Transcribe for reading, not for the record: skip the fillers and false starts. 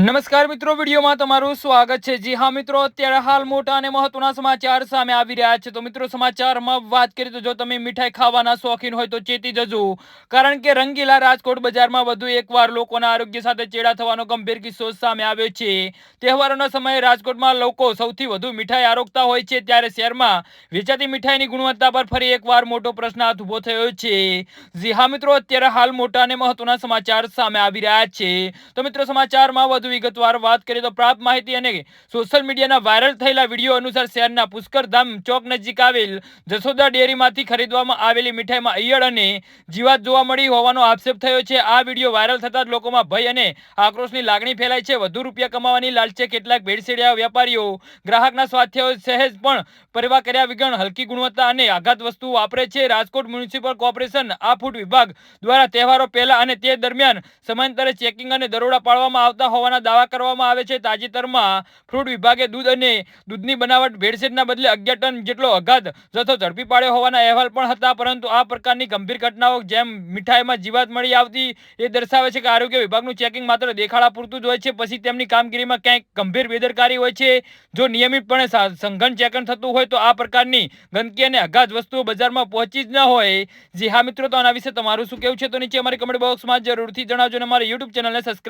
નમસ્કાર મિત્રો, વિડીયોમાં તમારું સ્વાગત છે। જી હા મિત્રો, અત્યારે હાલ મોટા અને મહત્વના સમાચાર સામે આવી રહ્યા છે। તો મિત્રો, સમાચારમાં વાત કરીએ તો જો તમે મીઠાઈ ખાવાના શોખીન હોય તો ચેતી જજો, કારણ કે રંગીલા રાજકોટ બજારમાં વધુ એકવાર લોકોના આરોગ્ય સાથે ચેડા થવાનો ગંભીર કિસ્સો સામે આવ્યો છે। તહેવારોના સમયે રાજકોટમાં લોકો સૌથી વધુ મીઠાઈ આરોગતા હોય છે, ત્યારે શહેરમાં વેચાતી મીઠાઈની ગુણવત્તા પર ફરી એકવાર મોટો પ્રશ્ન ઉભો થયો છે। જી હા મિત્રો, અત્યારે હાલ મોટા અને મહત્વના સમાચાર સામે આવી રહ્યા છે। તો મિત્રો, સમાચારમાં વધુ વિગતવાર વાત કરીએ તો પ્રાપ્ત માહિતી અને સોશિયલ મીડિયાના વાયરલ થયેલા વિડીયો અનુસાર શહેરના પુષ્કરધામ ચોક નજીક આવેલ જશોદા ડેરીમાંથી ખરીદવામાં આવેલી મીઠાઈમાં ઈયળ અને જીવાત જોવા મળી હોવાનો આક્ષેપ થયો છે। આ વિડીયો વાયરલ થતા જ લોકોમાં ભય અને આક્રોશની લાગણી ફેલાઈ છે। વધુ રૂપિયા કમાવાની લાલચે કેટલાક ભેળસેળિયા વેપારીઓ ગ્રાહકના સ્વાસ્થ્ય સહેજ પણ પરવા કર્યા વગર હલકી ગુણવત્તા અને આઘાત વસ્તુ વાપરે છે। રાજકોટ મ્યુનિસિપલ કોર્પોરેશન આ ફૂડ વિભાગ દ્વારા તહેવારો પહેલા અને તે દરમિયાન સમયાંતરે ચેકિંગ અને દરોડા પાડવામાં આવતા હોવાના દાવા કરવામાં આવે છે। તાજેતરમાં ફૂડ વિભાગે દૂધ અને દૂધની બનાવટ ભેળસેળના બદલે 11 ટન જેટલો અગાધ જથ્થો ઝડપી પાડ્યો હોવાના અહેવાલ પણ હતા, પરંતુ આ પ્રકારની ગંભીર ઘટનાઓ જેમ મીઠાઈમાં જીવાત મળી આવતી એ દર્શાવે છે કે આરોગ્ય વિભાગનું ચેકિંગ માત્ર દેખાડા પૂરતું જ હોય છે, પછી તેમની કામગીરીમાં ક્યાંક ગંભીર બેદરકારી હોય છે। જો નિયમિતપણે સઘન ચેકિંગ થતું હોય તો આ પ્રકારની ગંદકી અને અગાધ વસ્તુઓ બજારમાં પહોંચી જ ન હોય। જી હા મિત્રો, તો આના વિશે તમારું શું કહેવું છે તો નીચે અમારી કમેન્ટ બોક્સમાં જરૂરથી જણાવજો અને અમારી યુટ્યુબ ચેનલને સબસ્ક્રાઇબ